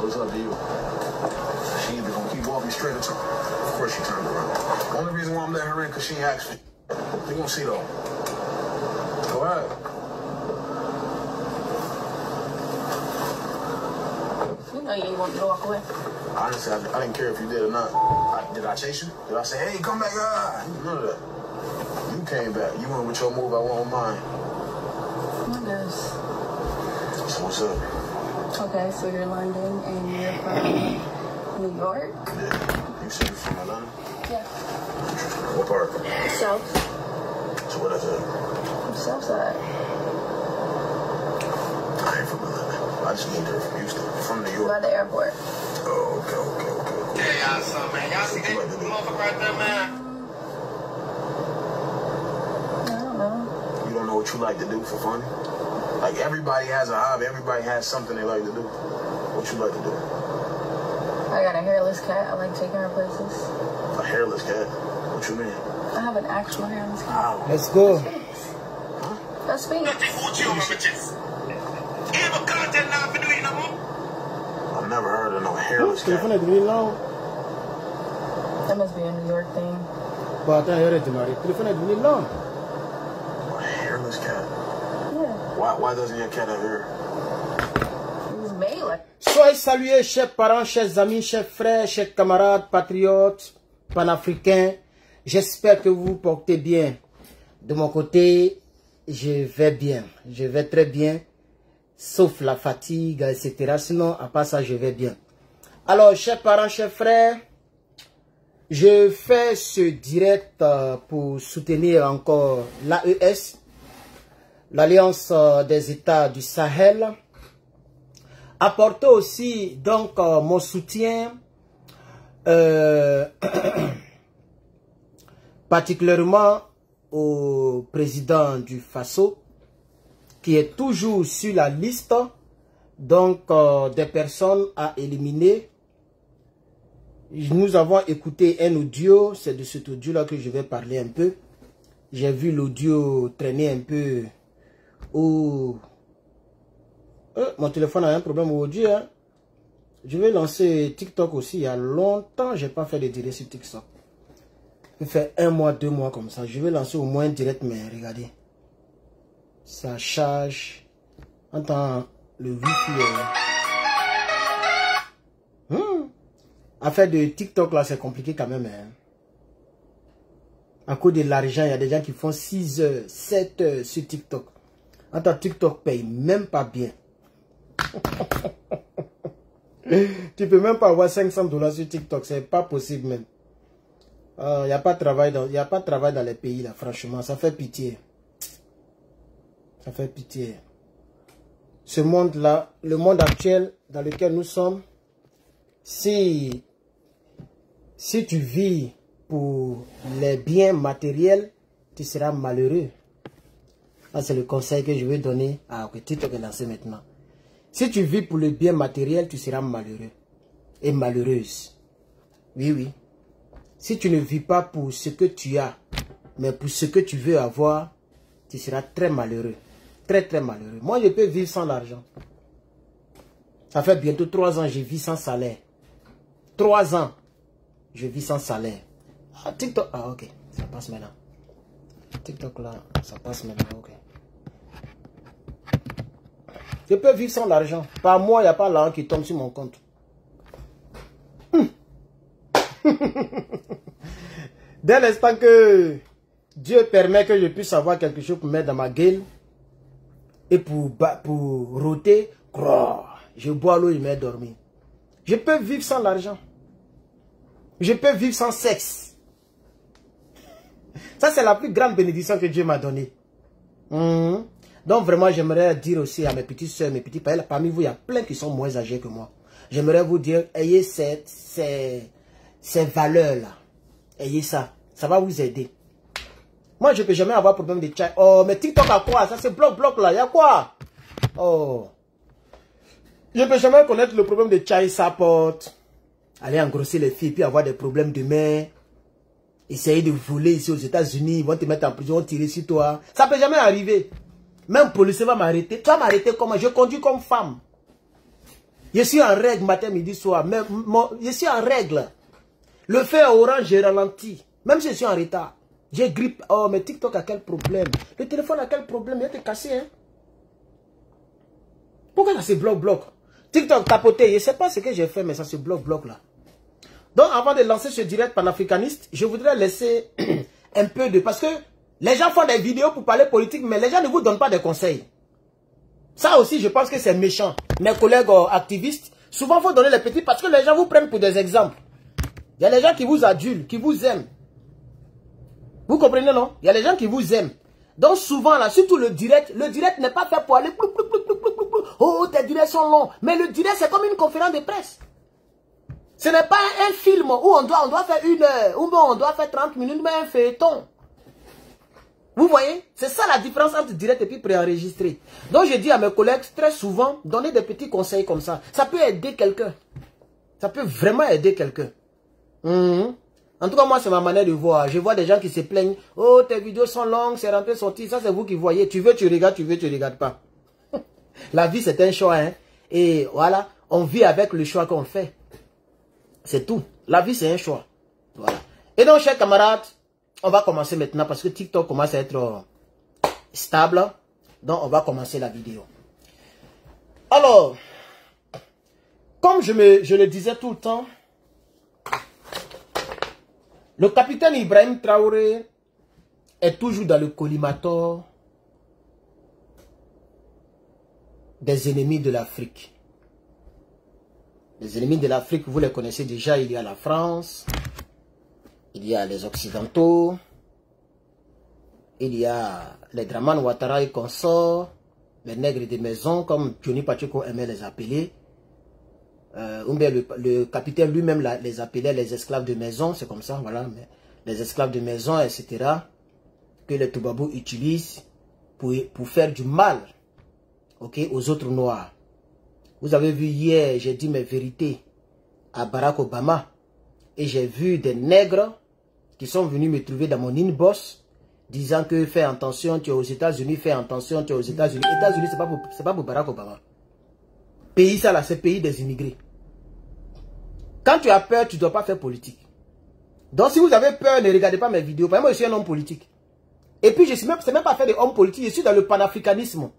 So it's up to you. She either gonna keep walking straight or turn. Of course she turned around. The only reason why I'm letting her in because she ain't asked for you. You gonna see though. Go ahead. You know you ain't want me to walk away. Honestly, I didn't care if you did or not. Did I chase you? Did I say, hey, come back? None of that. You came back. You went with your move, I went with mine. I guess. So what's up? Okay, so you're London and you're from New York? Yeah. You said you're from Atlanta? Yeah. What part? South. So what is it? South side. I ain't from Atlanta. I just moved here from Houston. From New York. By the airport. Oh, okay. Hey, y'all, son, man. Y'all see that motherfucker right there, man? I don't know. You don't know what you like to do for fun? Like, everybody has a hobby. Everybody has something they like to do. What you like to do? I got a hairless cat. I like taking her places. A hairless cat? What you mean? I have an actual hairless cat. Wow. Let's go. Huh? That's me. I've never heard of no hairless cat. Téléphone est devenu long. That must be a New York thing. Bon, attends, arrête de marrer. Téléphone est devenu long. A hairless cat? Yeah. Why doesn't your cat have hair? It was made like... Soyez salués, chers parents, chers amis, chers frères, chers camarades, patriotes, panafricains. J'espère que vous vous portez bien. De mon côté, je vais bien. Je vais très bien. Sauf la fatigue, etc. Sinon, à part ça, je vais bien. Alors, chers parents, chers frères, je fais ce direct pour soutenir encore l'AES, l'Alliance des États du Sahel. Apporter aussi donc mon soutien particulièrement au président du Faso, qui est toujours sur la liste donc des personnes à éliminer. Nous avons écouté un audio, c'est de cet audio-là que je vais parler un peu. J'ai vu l'audio traîner un peu au... mon téléphone a un problème aujourd'hui. Hein. Je vais lancer TikTok aussi. Il y a longtemps, je n'ai pas fait de direct sur TikTok. Ça fait 1 mois, 2 mois comme ça. Je vais lancer au moins un direct, mais regardez. Ça charge. Entends le wifi. Affaire de TikTok là, c'est compliqué quand même. Hein. À cause de l'argent, il y a des gens qui font 6 heures, 7 heures sur TikTok. Entends, TikTok paye même pas bien. Tu peux même pas avoir 500 $ sur TikTok, c'est pas possible même. Il n'y a pas de travail dans les pays là, franchement, ça fait pitié. Ça fait pitié. Ce monde-là, le monde actuel dans lequel nous sommes, si tu vis pour les biens matériels, tu seras malheureux. Ça, c'est le conseil que je vais donner. Ah, ok, TikTok est lancé maintenant. Si tu vis pour le bien matériel, tu seras malheureux et malheureuse. Oui, oui. Si tu ne vis pas pour ce que tu as, mais pour ce que tu veux avoir, tu seras très malheureux. Très, très malheureux. Moi, je peux vivre sans l'argent. Ça fait bientôt 3 ans que je vis sans salaire. 3 ans, je vis sans salaire. Ah, TikTok, ah, ok, ça passe maintenant. TikTok là, ça passe maintenant, ok. Je peux vivre sans l'argent. Par mois, il n'y a pas l'argent qui tombe sur mon compte. Dès l'instant que Dieu permet que je puisse avoir quelque chose pour mettre dans ma gueule et pour rôter, je bois l'eau et je me mets dormir. Je peux vivre sans l'argent. Je peux vivre sans sexe. Ça, c'est la plus grande bénédiction que Dieu m'a donnée. Donc, vraiment, j'aimerais dire aussi à mes petites soeurs, mes petits pères, parmi vous, il y a plein qui sont moins âgés que moi. J'aimerais vous dire, ayez ces valeurs-là. Ayez ça. Ça va vous aider. Moi, je ne peux jamais avoir problème de chat. Oh, mais TikTok a quoi? Ça, c'est bloc là. Il y a quoi? Oh. Je ne peux jamais connaître le problème de child support. Aller engrosser les filles, puis avoir des problèmes de main. Essayer de voler ici aux États-Unis. Ils vont te mettre en prison, tirer sur toi. Ça ne peut jamais arriver. Même le policier va m'arrêter. Tu vas m'arrêter comment? Je conduis comme femme. Je suis en règle matin, midi, soir. Mais je suis en règle. Le feu orange, j'ai ralenti. Même si je suis en retard. J'ai grippe. Oh, mais TikTok a quel problème? Le téléphone a quel problème? Il a été cassé, hein? Pourquoi ça se bloque? TikTok tapoté. Je ne sais pas ce que j'ai fait, mais ça se bloque là. Donc, avant de lancer ce direct panafricaniste, je voudrais laisser un peu de... Parce que les gens font des vidéos pour parler politique, mais les gens ne vous donnent pas de conseils. Ça aussi, je pense que c'est méchant. Mes collègues activistes, souvent, il faut donner les petits parce que les gens vous prennent pour des exemples. Il y a des gens qui vous adulent, qui vous aiment. Vous comprenez, non? Il y a des gens qui vous aiment. Donc, souvent, là, surtout le direct n'est pas fait pour aller... Oh, tes directs sont longs. Mais le direct, c'est comme une conférence de presse. Ce n'est pas un film où on doit faire 1 heure, ou on doit faire 30 minutes, mais un feuilleton. Vous voyez? C'est ça la différence entre direct et puis préenregistré. Donc je dis à mes collègues, très souvent, donnez des petits conseils comme ça. Ça peut aider quelqu'un. Ça peut vraiment aider quelqu'un. En tout cas, moi, c'est ma manière de voir. Je vois des gens qui se plaignent. Oh, tes vidéos sont longues, c'est rentré, sorti. Ça, c'est vous qui voyez. Tu veux, tu regardes, tu veux, tu regardes pas. La vie, c'est un choix, hein. Et voilà, on vit avec le choix qu'on fait. C'est tout. La vie, c'est un choix. Voilà. Et donc, chers camarades, on va commencer maintenant parce que TikTok commence à être stable. Donc, on va commencer la vidéo. Alors, comme je le disais tout le temps, le capitaine Ibrahim Traoré est toujours dans le collimateur des ennemis de l'Afrique. Les ennemis de l'Afrique, vous les connaissez déjà, il y a la France, il y a les Occidentaux, il y a les Draman Ouattara et consorts, les nègres de maison, comme Johnny Pacheco aimait les appeler. Ou bien le capitaine lui-même les appelait les esclaves de maison, c'est comme ça, voilà. Mais les esclaves de maison, etc., que les Toubabous utilisent pour faire du mal, okay, aux autres noirs. Vous avez vu hier, j'ai dit mes vérités à Barack Obama. Et j'ai vu des nègres qui sont venus me trouver dans mon inbox, disant que fais attention, tu es aux États-Unis, fais attention, tu es aux États-Unis. États-Unis, c'est pas pour Barack Obama. Pays ça là, c'est pays des immigrés. Quand tu as peur, tu ne dois pas faire politique. Donc si vous avez peur, ne regardez pas mes vidéos. Par exemple, je suis un homme politique. Et puis, je ne sais même pas faire des hommes politiques, je suis dans le panafricanisme.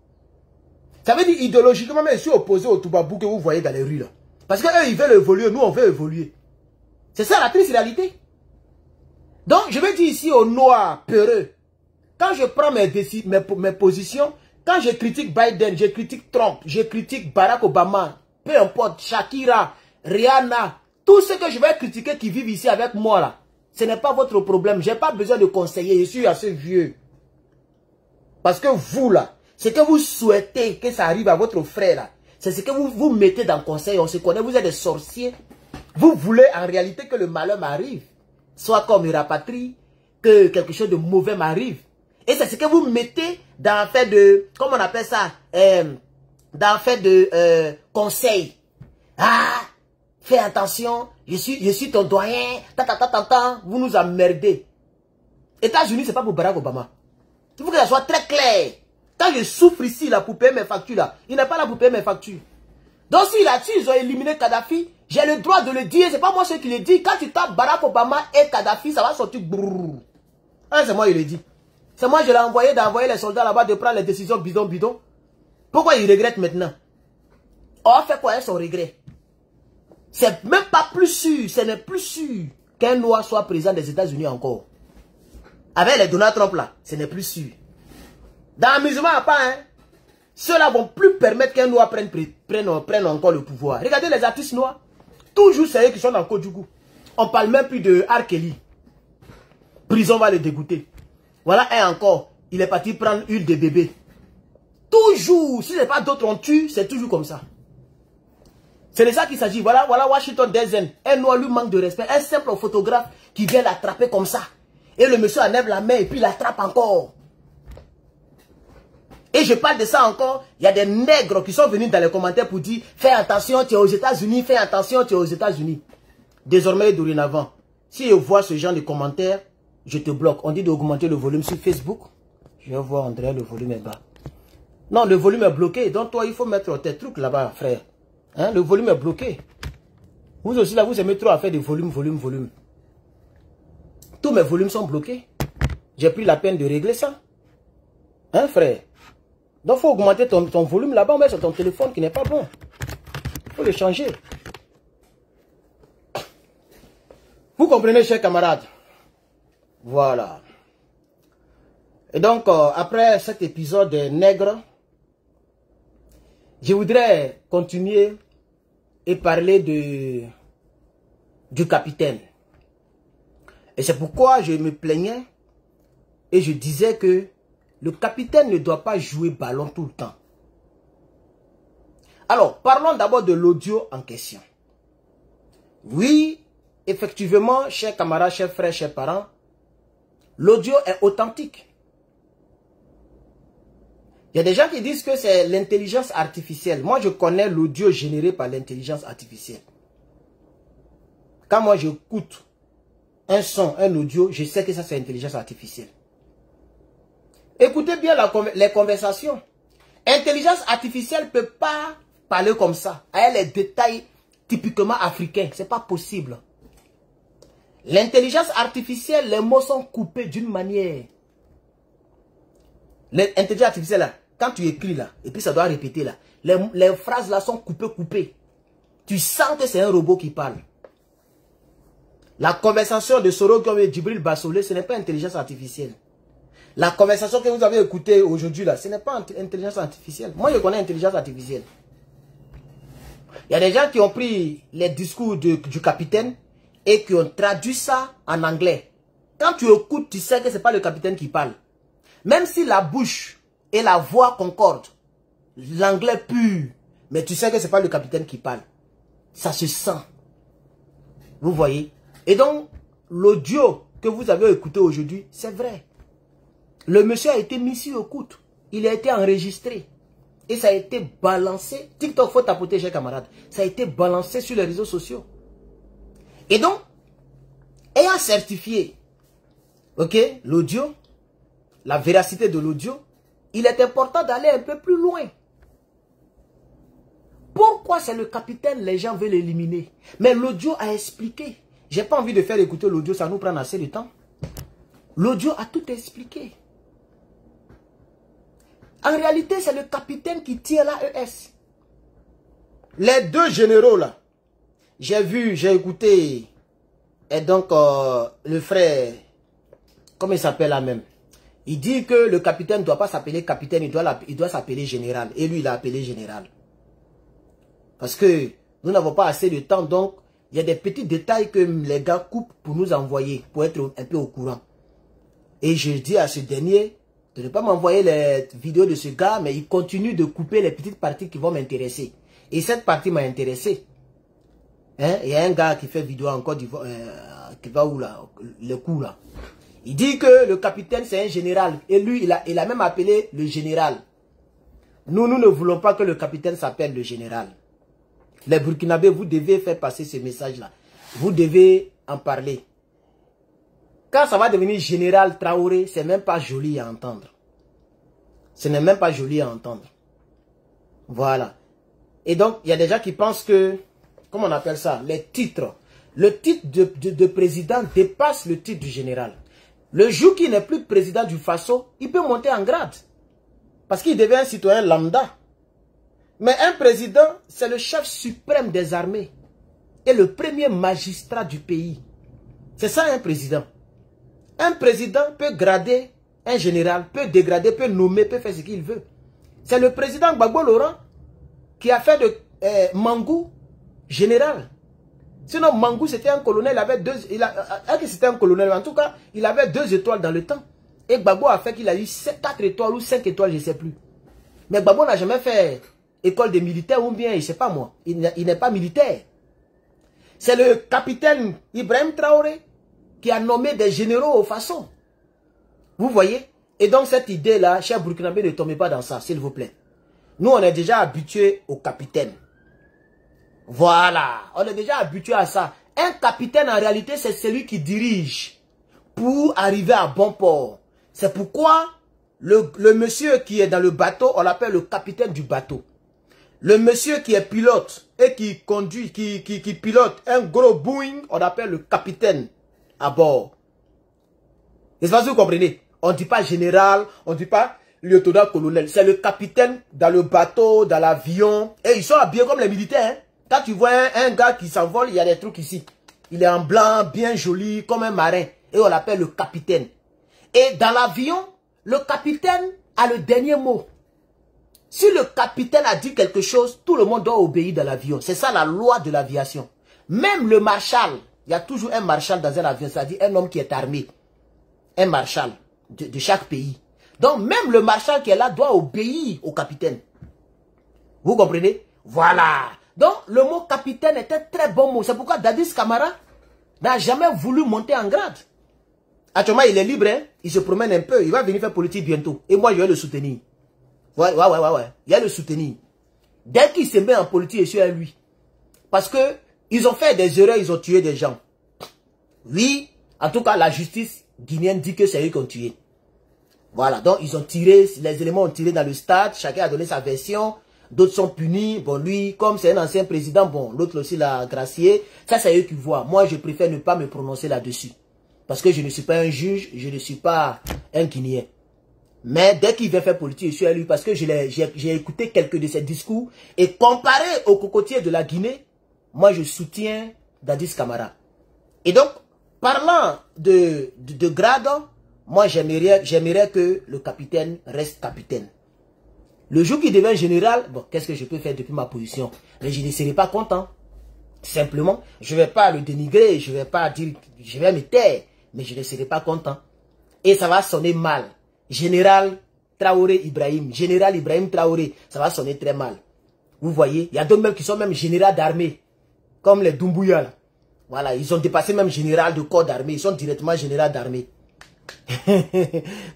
Ça veut dire idéologiquement, mais je suis opposé aux Toubabous que vous voyez dans les rues là. Parce qu'eux, ils veulent évoluer, nous, on veut évoluer. C'est ça la triste réalité. Donc, je vais dire ici aux Noirs peureux, quand je prends mes positions, quand je critique Biden, je critique Trump, je critique Barack Obama, peu importe, Shakira, Rihanna, tout ce que je vais critiquer qui vivent ici avec moi là, ce n'est pas votre problème. Je n'ai pas besoin de conseiller, je suis assez vieux. Parce que vous là, ce que vous souhaitez que ça arrive à votre frère là, c'est ce que vous mettez dans le conseil, on se connaît, vous êtes des sorciers. Vous voulez en réalité que le malheur m'arrive, soit comme une rapatrie, que quelque chose de mauvais m'arrive. Et c'est ce que vous mettez dans fait de, comment on appelle ça, dans fait de conseil. Ah, fais attention, je suis ton doyen, vous nous emmerdez. États-Unis, c'est pas pour Barack Obama. Il faut que ça soit très clair. Quand je souffre ici là pour payer mes factures là, il n'est pas là pour payer mes factures. Donc si là-dessus ils ont éliminé Kadhafi, j'ai le droit de le dire, c'est pas moi qui le dis. Quand tu tapes Barack Obama et Kadhafi, ça va sortir brrr. Ah, c'est moi qui le dis. C'est moi je l'ai envoyé d'envoyer les soldats là-bas de prendre les décisions bidon. Pourquoi il regrette maintenant? On fait quoi son regret? C'est même pas plus sûr, ce n'est plus sûr qu'un noir soit président des États-Unis encore. Avec les Donald Trump là, ce n'est plus sûr. Dans l'amusement à part, hein, ceux-là vont plus permettre qu'un noir prenne encore le pouvoir. Regardez les artistes noirs. Toujours c'est eux qui sont dans le code du goût. On parle même plus de R. Kelly. Prison va le dégoûter. Voilà un encore. Il est parti prendre huile de bébé. Toujours. Si ce n'est pas d'autres on tue, c'est toujours comme ça. C'est de ça qu'il s'agit. Voilà Washington Dezen. Un noir lui manque de respect. Un simple photographe qui vient l'attraper comme ça. Et le monsieur enlève la main et puis l'attrape encore. Et je parle de ça encore, il y a des nègres qui sont venus dans les commentaires pour dire « Fais attention, tu es aux États-Unis, fais attention, tu es aux États-Unis. » Désormais, dorénavant, si je vois ce genre de commentaires, je te bloque. On dit d'augmenter le volume sur Facebook. Je vais voir, André, le volume est bas. Non, le volume est bloqué. Donc toi, il faut mettre tes trucs là-bas, frère. Hein, le volume est bloqué. Vous aussi, là, vous aimez trop à faire des volumes. Tous mes volumes sont bloqués. J'ai pris la peine de régler ça. Hein, frère? Donc, il faut augmenter ton volume là-bas, mais sur ton téléphone qui n'est pas bon. Il faut le changer. Vous comprenez, chers camarades? Voilà. Et donc, après cet épisode nègre, je voudrais continuer et parler du capitaine. Et c'est pourquoi je me plaignais et je disais que le capitaine ne doit pas jouer ballon tout le temps. Alors, parlons d'abord de l'audio en question. Oui, effectivement, chers camarades, chers frères, chers parents, l'audio est authentique. Il y a des gens qui disent que c'est l'intelligence artificielle. Moi, je connais l'audio généré par l'intelligence artificielle. Quand moi, j'écoute un son, un audio, je sais que ça, c'est l'intelligence artificielle. Écoutez bien les conversations. Intelligence artificielle ne peut pas parler comme ça. Elle a les détails typiquement africains. Ce n'est pas possible. L'intelligence artificielle, les mots sont coupés d'une manière. L'intelligence artificielle, là, quand tu écris là, et puis ça doit répéter là, les phrases là sont coupées. Tu sens que c'est un robot qui parle. La conversation de Soro comme Djibril Bassolé, ce n'est pas intelligence artificielle. La conversation que vous avez écoutée aujourd'hui là, ce n'est pas intelligence artificielle. Moi, je connais intelligence artificielle. Il y a des gens qui ont pris les discours du capitaine et qui ont traduit ça en anglais. Quand tu écoutes, tu sais que ce n'est pas le capitaine qui parle. Même si la bouche et la voix concordent, l'anglais pur, mais tu sais que ce n'est pas le capitaine qui parle. Ça se sent. Vous voyez? Et donc, l'audio que vous avez écouté aujourd'hui, c'est vrai. Le monsieur a été mis sur écoute. Il a été enregistré. Et ça a été balancé. TikTok, faut tapoter, chers camarades. Ça a été balancé sur les réseaux sociaux. Et donc, ayant certifié, ok, l'audio, la véracité de l'audio, il est important d'aller un peu plus loin. Pourquoi c'est le capitaine, les gens veulent l'éliminer? Mais l'audio a expliqué. J'ai pas envie de faire écouter l'audio, ça nous prend assez de temps. L'audio a tout expliqué. En réalité, c'est le capitaine qui tient l'AES. Les deux généraux là, j'ai écouté, et donc le frère, comment il s'appelle là même? Il dit que le capitaine ne doit pas s'appeler capitaine, il doit s'appeler général. Et lui, il a appelé général. Parce que nous n'avons pas assez de temps, donc il y a des petits détails que les gars coupent pour nous envoyer, pour être un peu au courant. Et je dis à ce dernier de ne pas m'envoyer les vidéos de ce gars, mais il continue de couper les petites parties qui vont m'intéresser. Et cette partie m'a intéressé. Hein? Il y a un gars qui fait vidéo en Côte d'Ivoire, qui va où là, le coup là. Il dit que le capitaine c'est un général. Et lui, il a même appelé le général. Nous ne voulons pas que le capitaine s'appelle le général. Les Burkinabés, vous devez faire passer ce message-là. Vous devez en parler. Quand ça va devenir général Traoré, c'est même pas joli à entendre. Ce n'est même pas joli à entendre. Voilà. Et donc, il y a des gens qui pensent que, comment on appelle ça, les titres. Le titre de président dépasse le titre du général. Le jour qu'il n'est plus président du Faso, il peut monter en grade. Parce qu'il devient un citoyen lambda. Mais un président, c'est le chef suprême des armées. Et le premier magistrat du pays. C'est ça un président. Un président peut grader un général, peut dégrader, peut nommer, peut faire ce qu'il veut. C'est le président Gbagbo Laurent qui a fait de Mangou général. Sinon Mangou c'était un colonel, il avait c'était un colonel, en tout cas il avait 2 étoiles dans le temps. Et Gbagbo a fait qu'il a eu 4 étoiles ou 5 étoiles, je ne sais plus. Mais Gbagbo n'a jamais fait école de militaire ou bien, je ne sais pas moi, il n'est pas militaire. C'est le capitaine Ibrahim Traoré qui a nommé des généraux aux façons. Vous voyez? Et donc cette idée-là, cher Burkinabé, ne tombez pas dans ça, s'il vous plaît. Nous, on est déjà habitués au capitaine. Voilà, on est déjà habitué à ça. Un capitaine, en réalité, c'est celui qui dirige pour arriver à bon port. C'est pourquoi le monsieur qui est dans le bateau, on l'appelle le capitaine du bateau. Le monsieur qui est pilote et qui conduit, qui pilote un gros Boeing, on appelle le capitaine à bord. Est-ce que vous comprenez? On ne dit pas général, on ne dit pas lieutenant-colonel. C'est le capitaine dans le bateau, dans l'avion. Et ils sont habillés comme les militaires. Hein? Quand tu vois un gars qui s'envole, il y a des trucs ici. Il est en blanc, bien joli, comme un marin. Et on l'appelle le capitaine. Et dans l'avion, le capitaine a le dernier mot. Si le capitaine a dit quelque chose, tout le monde doit obéir dans l'avion. C'est ça la loi de l'aviation. Même le marshal, il y a toujours un marshal dans un avion, c'est-à-dire un homme qui est armé. Un marshal de chaque pays. Donc même le marshal qui est là doit obéir au capitaine. Vous comprenez? Voilà. Donc le mot capitaine est un très bon mot. C'est pourquoi Dadis Camara n'a jamais voulu monter en grade. Actuellement il est libre, hein? Il se promène un peu. Il va venir faire politique bientôt. Et moi je vais le soutenir. Ouais. Il va le soutenir. Dès qu'il se met en politique, je suis à lui. Parce que ils ont fait des erreurs, ils ont tué des gens. Oui, en tout cas la justice guinéenne dit que c'est eux qui ont tué. Voilà, donc ils ont tiré, les éléments ont tiré dans le stade, chacun a donné sa version, d'autres sont punis. Bon, lui, comme c'est un ancien président, bon, l'autre aussi l'a gracié. Ça, c'est eux qui voient. Moi, je préfère ne pas me prononcer là-dessus. Parce que je ne suis pas un juge, je ne suis pas un Guinéen. Mais dès qu'il vient faire politique, je suis à lui parce que j'ai écouté quelques de ses discours. Et comparé au cocotier de la Guinée, moi, je soutiens Dadis Camara. Et donc, parlant de grade, moi, j'aimerais que le capitaine reste capitaine. Le jour qu'il devient général, bon, qu'est-ce que je peux faire depuis ma position? Mais je ne serai pas content. Simplement, je ne vais pas le dénigrer, je ne vais pas dire, je vais me taire, mais je ne serai pas content. Et ça va sonner mal. Général Traoré Ibrahim, général Ibrahim Traoré, ça va sonner très mal. Vous voyez, il y a d'autres même qui sont même généraux d'armée, comme les Doumbouya là. Voilà, ils ont dépassé même général de corps d'armée, ils sont directement général d'armée.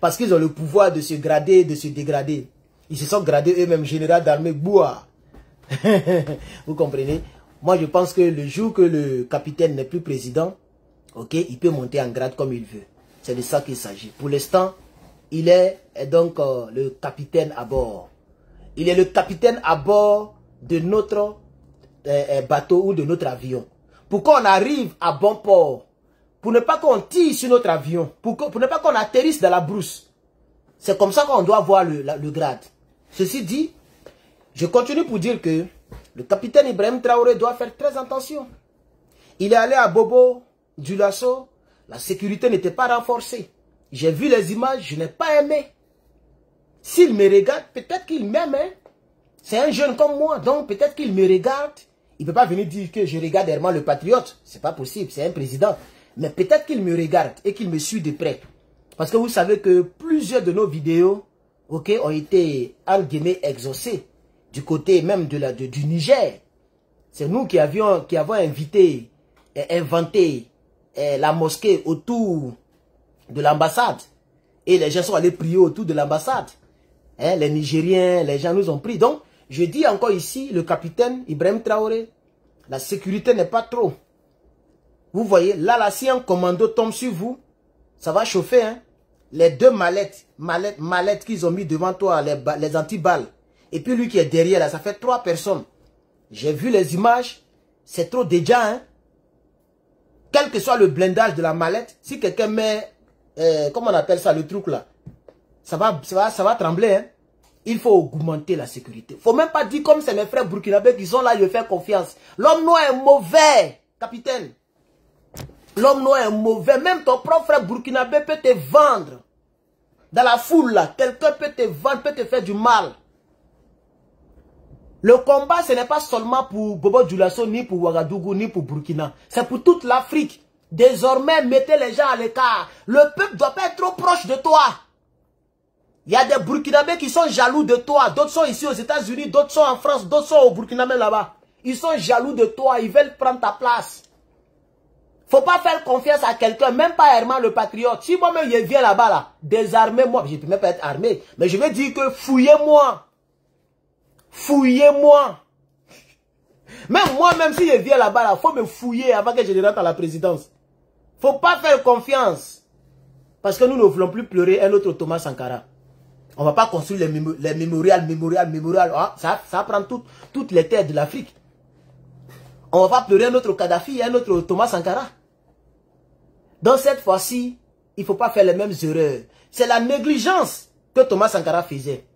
Parce qu'ils ont le pouvoir de se grader, de se dégrader. Ils se sont gradés eux-mêmes général d'armée. Boua. Vous comprenez? Moi, je pense que le jour que le capitaine n'est plus président, ok, il peut monter en grade comme il veut. C'est de ça qu'il s'agit. Pour l'instant, il est donc le capitaine à bord. Il est le capitaine à bord de notre bateau ou de notre avion. Pour qu'on arrive à bon port. Pour ne pas qu'on tire sur notre avion. Pour ne pas qu'on atterrisse dans la brousse. C'est comme ça qu'on doit voir le grade. Ceci dit, je continue pour dire que le capitaine Ibrahim Traoré doit faire très attention. Il est allé à Bobo Dioulasso. La sécurité n'était pas renforcée. J'ai vu les images, je n'ai pas aimé. S'il me regarde, peut-être qu'il m'aime. Hein? C'est un jeune comme moi, donc peut-être qu'il me regarde. Il ne peut pas venir dire que je regarde Herman le Patriote. C'est pas possible, c'est un président. Mais peut-être qu'il me regarde et qu'il me suit de près. Parce que vous savez que plusieurs de nos vidéos, ok, ont été, en guillemets, exaucées. Du côté même du Niger. C'est nous qui avons inventé la mosquée autour de l'ambassade. Et les gens sont allés prier autour de l'ambassade. Hein, les Nigériens, les gens nous ont pris. Donc, je dis encore ici, le capitaine Ibrahim Traoré, la sécurité n'est pas trop. Vous voyez, là, si un commando tombe sur vous, ça va chauffer. Hein? Les deux mallettes qu'ils ont mis devant toi, les anti-balles. Et puis lui qui est derrière, là, ça fait 3 personnes. J'ai vu les images, c'est trop déjà. Hein? Quel que soit le blindage de la mallette, si quelqu'un met, comment on appelle ça, le truc là, ça va trembler. Hein? Il faut augmenter la sécurité. Faut même pas dire comme c'est mes frères burkinabés qui sont là, je fais confiance. L'homme noir est mauvais, capitaine. L'homme noir est mauvais. Même ton propre frère burkinabé peut te vendre. Dans la foule là, quelqu'un peut te vendre, peut te faire du mal. Le combat, ce n'est pas seulement pour Bobo Dioulasso, ni pour Ouagadougou, ni pour Burkina. C'est pour toute l'Afrique. Désormais, mettez les gens à l'écart. Le peuple ne doit pas être trop proche de toi. Il y a des Burkinabés qui sont jaloux de toi. D'autres sont ici aux États-Unis, d'autres sont en France, d'autres sont au Burkina là-bas. Ils sont jaloux de toi, ils veulent prendre ta place. Faut pas faire confiance à quelqu'un, même pas Herman le Patriote. Si moi-même je viens là-bas, là, désarmez-moi. Je ne peux même pas être armé, mais je vais dire que fouillez-moi. Fouillez-moi. Même moi-même, si je viens là-bas, il faut me fouiller avant que je ne rentre à la présidence. Faut pas faire confiance. Parce que nous ne voulons plus pleurer un autre Thomas Sankara. On ne va pas construire les mémorials. Ah, ça prend toutes les terres de l'Afrique. On va pas pleurer un autre Kadhafi, un autre Thomas Sankara. Donc cette fois-ci, il ne faut pas faire les mêmes erreurs. C'est la négligence que Thomas Sankara faisait.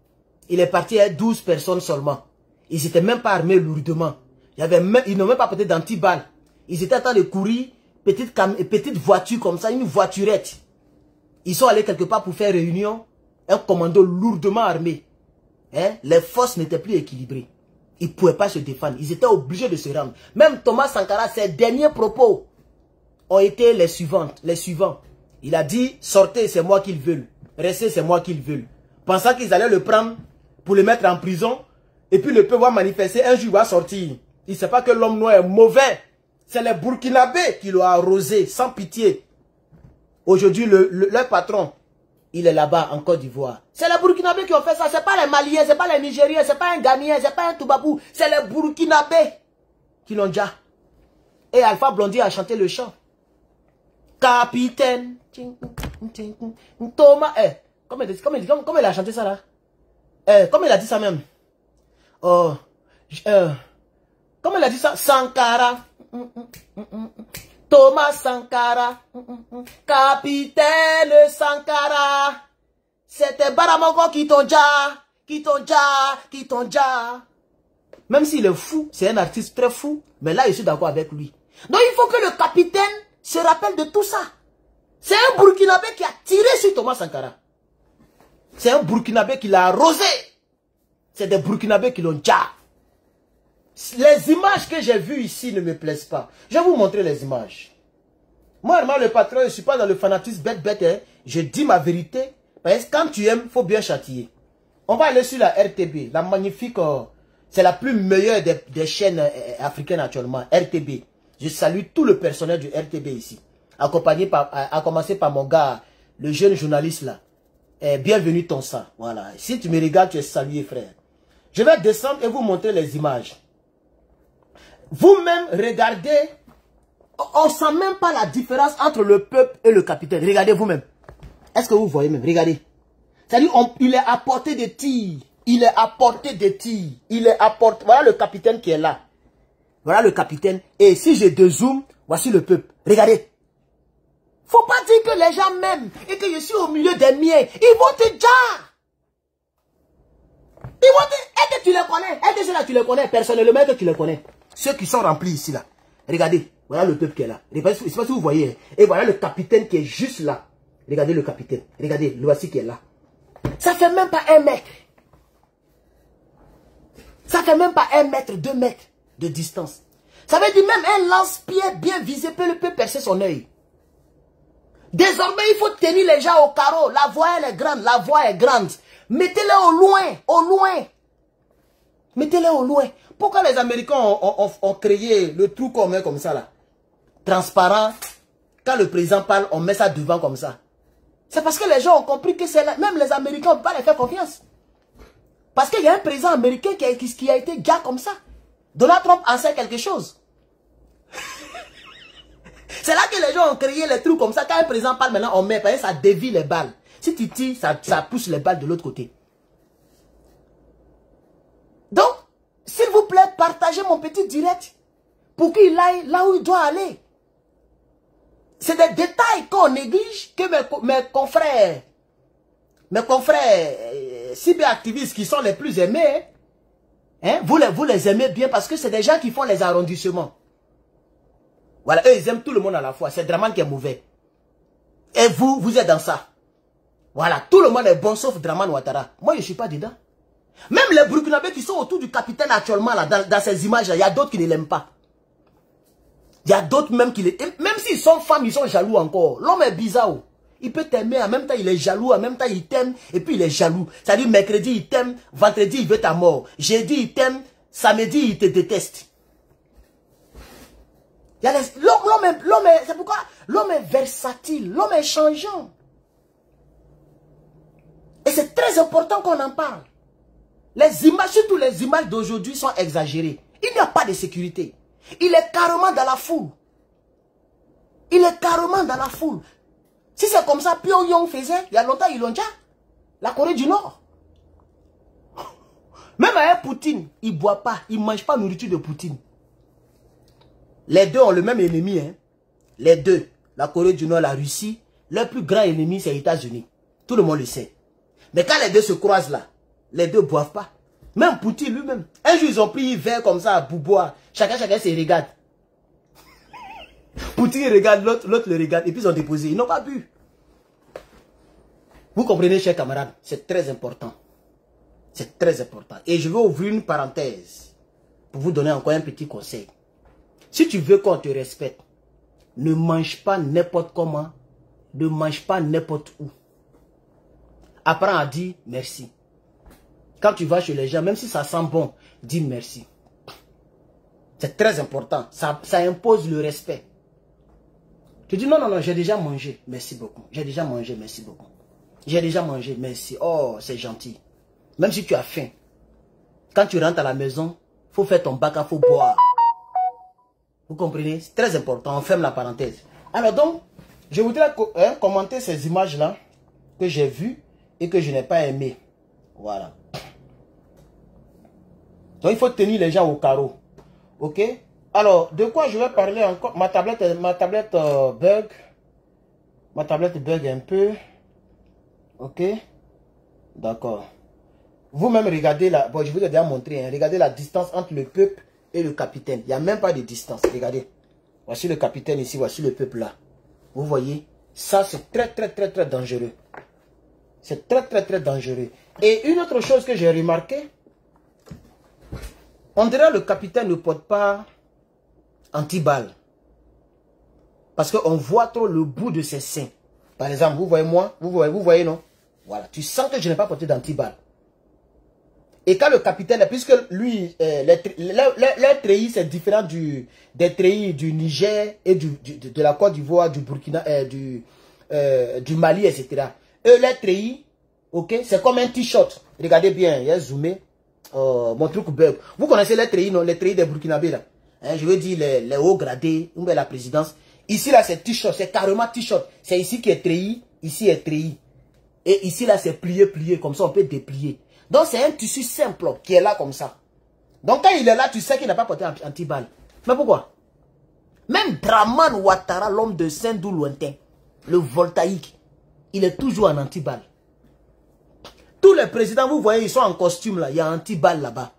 Il est parti avec 12 personnes seulement. Ils n'étaient même pas armés lourdement. Ils n'ont même pas peut-être d'antiballes. Ils étaient en train de courir, petite voiture comme ça, une voiturette. Ils sont allés quelque part pour faire réunion. Un commando lourdement armé. Hein? Les forces n'étaient plus équilibrées. Ils ne pouvaient pas se défendre. Ils étaient obligés de se rendre. Même Thomas Sankara, ses derniers propos ont été les suivants. Il a dit, sortez, c'est moi qu'ils veulent. Restez, c'est moi qu'ils veulent. Pensant qu'ils allaient le prendre pour le mettre en prison. Et puis le peuple va manifester, un jour il va sortir. Il ne sait pas que l'homme noir est mauvais. C'est les Burkinabés qui l'ont arrosé, sans pitié. Aujourd'hui, leur patron, il est là-bas en Côte d'Ivoire. C'est les Burkinabés qui ont fait ça. Ce n'est pas les Maliens, ce n'est pas les Nigériens, ce n'est pas un Ghanéen, ce n'est pas un Toubabou. C'est les Burkinabés qui l'ont déjà. Et Alpha Blondy a chanté le chant. Capitaine. Thomas. Comment il a chanté ça là? Comment il a dit ça même? Comment il a dit ça? Sankara. Thomas Sankara. Capitaine Sankara. C'était Baramongo qui t'ont déjà. Même s'il est fou, c'est un artiste très fou. Mais là, je suis d'accord avec lui. Donc, il faut que le capitaine se rappelle de tout ça. C'est un Burkinabé qui a tiré sur Thomas Sankara. C'est un Burkinabé qui l'a arrosé. C'est des Burkinabés qui l'ont déjà. Les images que j'ai vues ici ne me plaisent pas. Je vais vous montrer les images. Moi, le patron, je ne suis pas dans le fanatisme bête. Hein. Je dis ma vérité. Parce que quand tu aimes, il faut bien châtier. On va aller sur la RTB. La magnifique, c'est la plus meilleure des chaînes africaines actuellement. RTB. Je salue tout le personnel du RTB ici. À commencer par mon gars, le jeune journaliste là. Bienvenue ton sang. Voilà. Si tu me regardes, tu es salué, frère. Je vais descendre et vous montrer les images. Vous-même, regardez. On ne sent même pas la différence entre le peuple et le capitaine. Regardez vous-même. Est-ce que vous voyez même? Regardez. C'est-à-dire, il est à portée de tir. Voilà le capitaine qui est là. Voilà le capitaine. Et si je dézoome, voici le peuple. Regardez. Faut pas dire que les gens m'aiment et que je suis au milieu des miens. Ils vont te dire. Est-ce que tu les connais? Est-ce que ceux-là tu les connais? Personnellement, est-ce que tu les connais? Ceux qui sont remplis ici là. Regardez. Voilà le peuple qui est là. Je ne sais pas si vous voyez. Et voilà le capitaine qui est juste là. Regardez le capitaine. Regardez, le voici qui est là. Ça fait même pas 1 mètre. Ça fait même pas 1 mètre, 2 mètres de distance. Ça veut dire même un lance-pierre bien visé peut percer son œil. Désormais, il faut tenir les gens au carreau. La voie, elle est grande. La voie est grande. Mettez-les au loin. Mettez-les au loin. Pourquoi les Américains ont créé le trou commun comme ça là? Transparent. Quand le président parle, on met ça devant comme ça. C'est parce que les gens ont compris que c'est là. Même les Américains ne peuvent pas les faire confiance. Parce qu'il y a un président américain qui a été gars comme ça. Donald Trump en sait quelque chose. C'est là que les gens ont créé les trucs comme ça. Quand un président parle, maintenant on met, parce que ça dévie les balles. Si tu tires, ça pousse les balles de l'autre côté. Donc, s'il vous plaît, partagez mon petit direct pour qu'il aille là où il doit aller. C'est des détails qu'on néglige que mes confrères cyberactivistes qui sont les plus aimés, hein, vous les aimez bien parce que c'est des gens qui font les arrondissements. Voilà, eux ils aiment tout le monde à la fois. C'est Draman qui est mauvais. Et vous êtes dans ça. Voilà, tout le monde est bon sauf Draman Ouattara. Moi je ne suis pas dedans. Même les Burkinabés qui sont autour du capitaine actuellement là, dans ces images-là, il y a d'autres qui ne l'aiment pas. Il y a d'autres même qui les... Même s'ils sont femmes, ils sont jaloux encore. L'homme est bizarre. Il peut t'aimer, en même temps il est jaloux, en même temps il t'aime, et puis il est jaloux. C'est-à-dire mercredi il t'aime, vendredi il veut ta mort. Jeudi il t'aime, samedi il te déteste. C'est pourquoi l'homme est versatile, l'homme est changeant. Et c'est très important qu'on en parle. Les images, surtout les images d'aujourd'hui sont exagérées. Il n'y a pas de sécurité. Il est carrément dans la foule. Si c'est comme ça, Pyongyang faisait, il y a longtemps, ils l'ont déjà. La Corée du Nord. Même avec Poutine, il ne boit pas, il ne mange pas nourriture de Poutine. Les deux ont le même ennemi. Hein. Les deux, la Corée du Nord, la Russie, leur plus grand ennemi, c'est les États-Unis. Tout le monde le sait. Mais quand les deux se croisent là, les deux ne boivent pas. Même Poutine lui-même. Un jour, ils ont pris un verre comme ça à boire. Chacun se regarde. Poutine regarde, l'autre le regarde. Et puis ils ont déposé. Ils n'ont pas bu. Vous comprenez, chers camarades, c'est très important. C'est très important. Et je vais ouvrir une parenthèse pour vous donner encore un petit conseil. Si tu veux qu'on te respecte, ne mange pas n'importe comment, ne mange pas n'importe où. Apprends à dire merci. Quand tu vas chez les gens, même si ça sent bon, dis merci. C'est très important. Ça impose le respect. Tu dis non, non, non, j'ai déjà mangé, merci beaucoup. J'ai déjà mangé, merci beaucoup. J'ai déjà mangé, merci. Oh, c'est gentil. Même si tu as faim, quand tu rentres à la maison, il faut faire ton bac, il faut boire. Vous comprenez? C'est très important. On ferme la parenthèse. Alors donc, je voudrais commenter ces images-là que j'ai vues et que je n'ai pas aimées. Voilà. Donc, il faut tenir les gens au carreau. Ok? Alors, de quoi je vais parler encore? Ma tablette bug. Ma tablette bug un peu. Ok? D'accord. Vous-même, regardez la... Bon, je vous ai déjà montré. Hein, regardez la distance entre le peuple et le capitaine. Il n'y a même pas de distance. Regardez. Voici le capitaine ici. Voici le peuple là. Vous voyez? Ça, c'est très, très, très, très dangereux. C'est très, très, très dangereux. Et une autre chose que j'ai remarqué, on dirait que le capitaine ne porte pas anti-balle. Parce qu'on voit trop le bout de ses seins. Par exemple, vous voyez moi, vous voyez non? Voilà, tu sens que je n'ai pas porté d'anti-balle. Et quand le capitaine, puisque lui, les treillis, c'est différent des treillis du Niger et de la Côte d'Ivoire, du Burkina, du Mali, etc. Eux, les treillis, ok, c'est comme un t-shirt. Regardez bien, il y a zoomé. Mon truc bug. Vous connaissez les treillis, non? Les treillis des Burkinabés, là. Hein, je veux dire les hauts gradés, ou bien la présidence. Ici, là, c'est t-shirt, c'est carrément t-shirt. C'est ici qui est treillis, ici est treillis. Et ici, là, c'est plié, comme ça, on peut déplier. Donc, c'est un tissu simple qui est là comme ça. Donc, quand il est là, tu sais qu'il n'a pas porté anti-balle. Mais pourquoi? Même Draman Ouattara, l'homme de Saint-Dou lointain, le voltaïque, il est toujours en anti-balle. Tous les présidents, vous voyez, ils sont en costume là. Il y a anti-balle là-bas.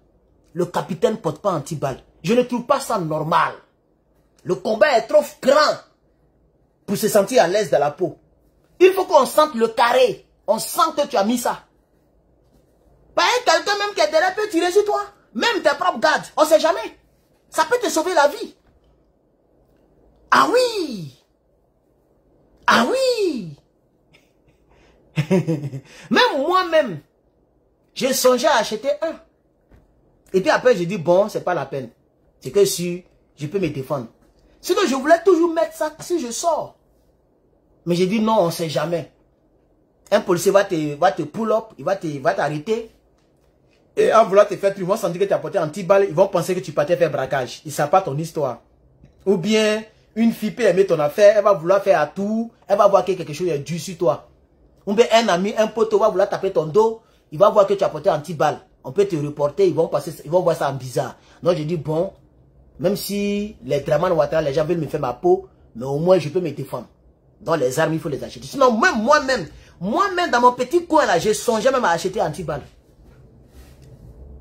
Le capitaine ne porte pas anti-balle. Je ne trouve pas ça normal. Le combat est trop grand pour se sentir à l'aise dans la peau. Il faut qu'on sente le carré. On sent que tu as mis ça. Quelqu'un même qui est derrière peut tirer sur toi. Même tes propres gardes. On ne sait jamais. Ça peut te sauver la vie. Ah oui. Ah oui. Même moi-même, j'ai songé à acheter un. Et puis après, j'ai dit, bon, c'est pas la peine. C'est que si je peux me défendre. Sinon, je voulais toujours mettre ça si je sors. Mais j'ai dit, non, on ne sait jamais. Un policier va te pull up, il va t'arrêter. Et en voulant te faire plus, ils vont sentir que tu as porté anti-balle, ils vont penser que tu partais faire braquage. Ils ne savent pas ton histoire. Ou bien, une fille peut aimer ton affaire, elle va vouloir faire à tout, elle va voir que quelque chose est dû sur toi. Ou bien un ami, un pote va vouloir taper ton dos, il va voir que tu as porté anti-balle. On peut te reporter, ils vont voir ça en bizarre. Donc je dis, bon, même si les Draman Ouattara, les gens veulent me faire ma peau, mais au moins je peux me défendre. Donc les armes, il faut les acheter. Sinon, même moi-même, dans mon petit coin là, j'ai songé même à acheter anti-balle.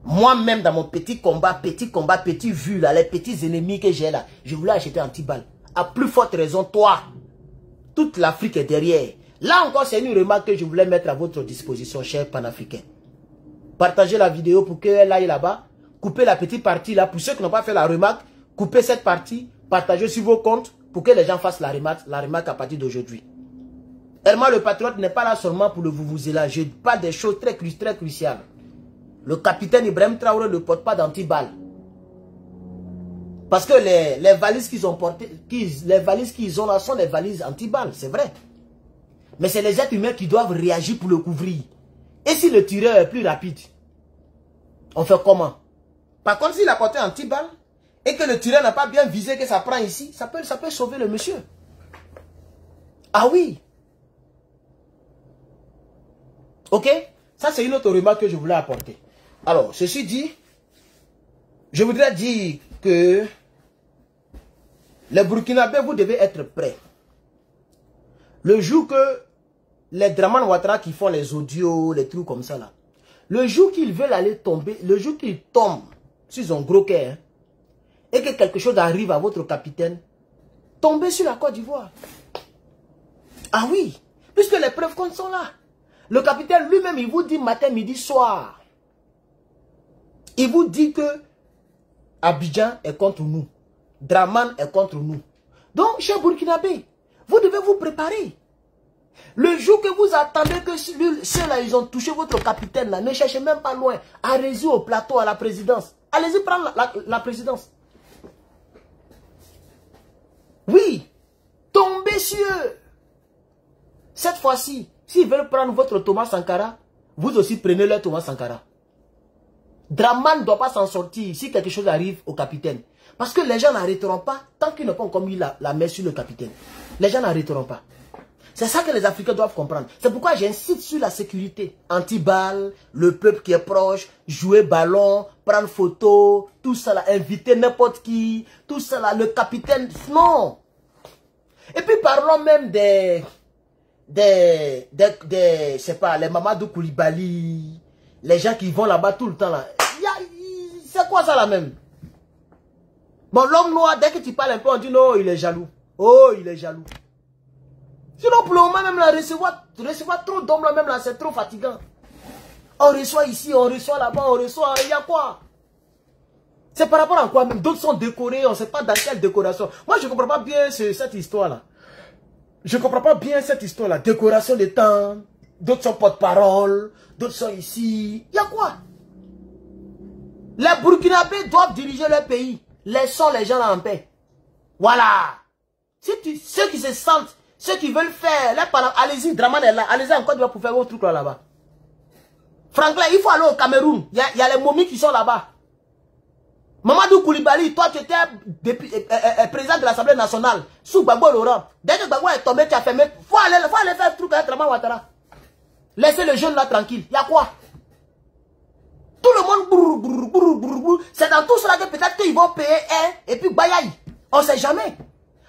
Moi-même, dans mon petit combat, petit vue là, les petits ennemis que j'ai là, je voulais acheter anti-balle. À plus forte raison, toi, toute l'Afrique est derrière. Là encore, c'est une remarque que je voulais mettre à votre disposition, chers panafricains. Partagez la vidéo pour qu'elle aille là-bas. Coupez la petite partie là. Pour ceux qui n'ont pas fait la remarque, coupez cette partie. Partagez sur vos comptes pour que les gens fassent la remarque à partir d'aujourd'hui. Herman le patriote n'est pas là seulement pour le vuvuzela. Je parle des choses très cruciales. Le capitaine Ibrahim Traoré ne porte pas d'anti-balle. Parce que les valises qu'ils ont portées, les valises qu'ils ont là sont des valises anti-balles, c'est vrai. Mais c'est les êtres humains qui doivent réagir pour le couvrir. Et si le tireur est plus rapide, on fait comment? Par contre, s'il a porté anti-balle et que le tireur n'a pas bien visé, que ça prend ici, ça peut sauver le monsieur. Ah oui. Ok? Ça, c'est une autre remarque que je voulais apporter. Alors, ceci dit, je voudrais dire que les Burkinabés, vous devez être prêts. Le jour que les Draman Ouattara qui font les audios, les trucs comme ça là, le jour qu'ils veulent aller tomber, le jour qu'ils tombent sur son gros cœur, hein, et que quelque chose arrive à votre capitaine, tombez sur la Côte d'Ivoire. Ah oui, puisque les preuves comptes sont là. Le capitaine lui-même, il vous dit matin, midi, soir. Il vous dit que Abidjan est contre nous. Draman est contre nous. Donc, chers Burkinabés, vous devez vous préparer. Le jour que vous attendez que ceux-là, ils ont touché votre capitaine, là, ne cherchez même pas loin. Allez-y au plateau, à la présidence. Allez-y prendre la présidence. Oui, tombez sur eux. Cette fois-ci, s'ils veulent prendre votre Thomas Sankara, vous aussi prenez leur Thomas Sankara. Draman ne doit pas s'en sortir si quelque chose arrive au capitaine. Parce que les gens n'arrêteront pas tant qu'ils n'ont pas encore mis la main sur le capitaine. Les gens n'arrêteront pas. C'est ça que les Africains doivent comprendre. C'est pourquoi j'insiste sur la sécurité. Anti-balle, le peuple qui est proche, jouer ballon, prendre photo, tout ça là, inviter n'importe qui, tout ça là, le capitaine, non. Et puis parlons même je sais pas, les Mamadou Koulibaly, les gens qui vont là-bas tout le temps là. C'est quoi ça là même? Bon, l'homme noir, dès que tu parles un peu, on dit non, il est jaloux. Oh, il est jaloux. Sinon, pour le moment, même là, recevoir trop d'hommes là, même là, c'est trop fatigant. On reçoit ici, on reçoit là-bas, on reçoit, il y a quoi? C'est par rapport à quoi même? D'autres sont décorés, on ne sait pas dans quelle décoration. Moi, je ne comprends pas bien cette histoire-là. Je ne comprends pas bien cette histoire-là. Décoration des temps, d'autres sont porte-parole, d'autres sont ici. Il y a quoi? Les Burkinabés doivent diriger leur pays. Laissons les gens là en paix. Voilà. Ceux qui se sentent, ceux qui veulent faire, allez-y, Draman est là, allez-y en Côte d'Ivoire pour faire vos trucs là-bas. Franklin, il faut aller au Cameroun. Il y a les momies qui sont là-bas. Mamadou Koulibaly, toi tu étais président de l'Assemblée nationale, sous Gbagbo Laurent. Dès que Gbagbo est tombé, tu as fermé. Faut aller faire un truc avec Draman Ouattara. Laissez le jeune là tranquille. Il y a quoi? Tout le monde, c'est dans tout cela que peut-être qu'ils vont payer un, et puis bayaï. On ne sait jamais.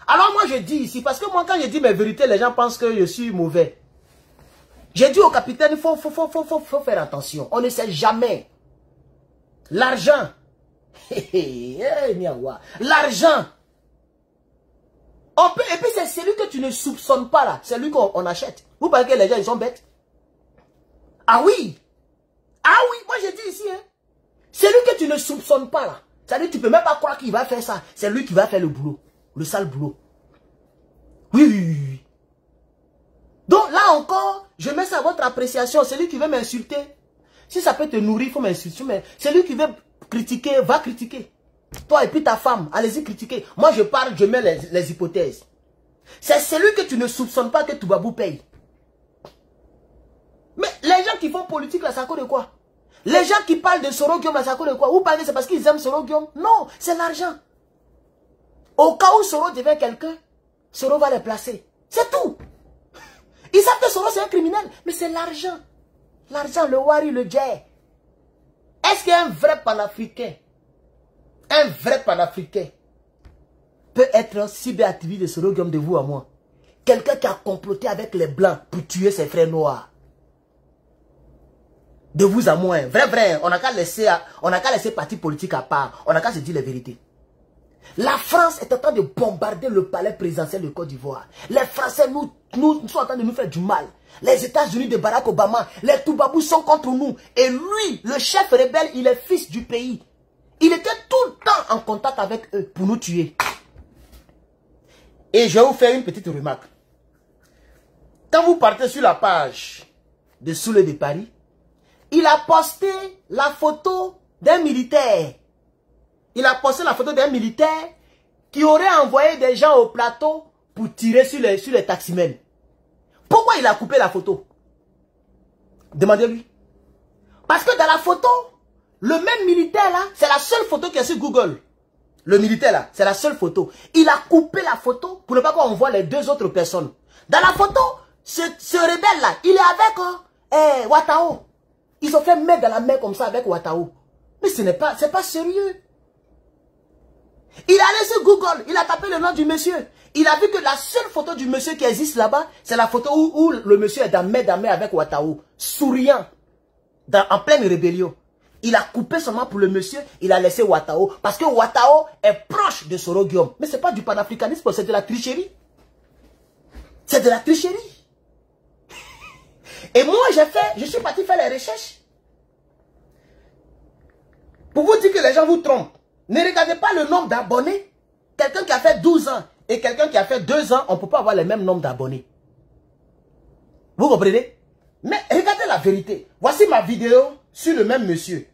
Alors moi je dis ici, parce que moi quand je dis mes vérités, les gens pensent que je suis mauvais. J'ai dit au capitaine, il faut faire attention. On ne sait jamais. L'argent. L'argent. Et puis c'est celui que tu ne soupçonnes pas là. C'est lui qu'on achète. Vous pensez que les gens ils sont bêtes? Ah oui. Ah oui, moi j'ai dit ici. Hein. C'est lui que tu ne soupçonnes pas là. C'est-à-dire tu ne peux même pas croire qu'il va faire ça. C'est lui qui va faire le boulot. Le sale boulot. Oui. Donc là encore, je mets ça à votre appréciation. Celui qui veut m'insulter, si ça peut te nourrir, il faut m'insulter. Mais celui qui veut critiquer, va critiquer. Toi et puis ta femme, allez-y critiquer. Moi je parle, je mets les hypothèses. C'est celui que tu ne soupçonnes pas que Toubabou paye. Mais les gens qui font politique là, c'est à cause de quoi? Les gens qui parlent de Soro Guillaume là, c'est à cause de quoi? Vous parlez c'est parce qu'ils aiment Soro Guillaume? Non, c'est l'argent. Au cas où Soro devient quelqu'un, Soro va les placer. C'est tout. Ils savent que Soro c'est un criminel, mais c'est l'argent. L'argent, le wari, le djay. Est-ce qu'un vrai panafricain, peut être cyberactiviste de Soro Guillaume de vous à moi? Quelqu'un qui a comploté avec les blancs pour tuer ses frères noirs. De vous à moi, vrai, on n'a qu'à laisser parti politique à part, on n'a qu'à se dire les vérités. La France est en train de bombarder le palais présidentiel de Côte d'Ivoire. Les Français nous sont en train de nous faire du mal. Les États-Unis de Barack Obama, les Toubabous sont contre nous. Et lui, le chef rebelle, il est fils du pays. Il était tout le temps en contact avec eux pour nous tuer. Et je vais vous faire une petite remarque. Quand vous partez sur la page de Soule de Paris, il a posté la photo d'un militaire. Il a posté la photo d'un militaire qui aurait envoyé des gens au plateau pour tirer sur les taximens. Pourquoi il a coupé la photo? Demandez-lui. Parce que dans la photo, le même militaire là, c'est la seule photo qui est sur Google. Le militaire là, c'est la seule photo. Il a coupé la photo pour ne pas qu'on voit les deux autres personnes. Dans la photo, ce rebelle là, il est avec Ouattao. Ils ont fait main dans la main comme ça avec Ouattao. Mais ce n'est pas sérieux. Il a allé sur Google, il a tapé le nom du monsieur. Il a vu que la seule photo du monsieur qui existe là-bas, c'est la photo où le monsieur est dans main avec Ouattao, souriant, en pleine rébellion. Il a coupé seulement pour le monsieur, il a laissé Ouattao, parce que Ouattao est proche de Soro Guillaume. Mais ce n'est pas du panafricanisme, c'est de la tricherie. C'est de la tricherie. Et moi, je suis parti faire les recherches. Pour vous dire que les gens vous trompent. Ne regardez pas le nombre d'abonnés. Quelqu'un qui a fait 12 ans et quelqu'un qui a fait 2 ans, on ne peut pas avoir le même nombre d'abonnés. Vous comprenez? Mais regardez la vérité. Voici ma vidéo sur le même monsieur.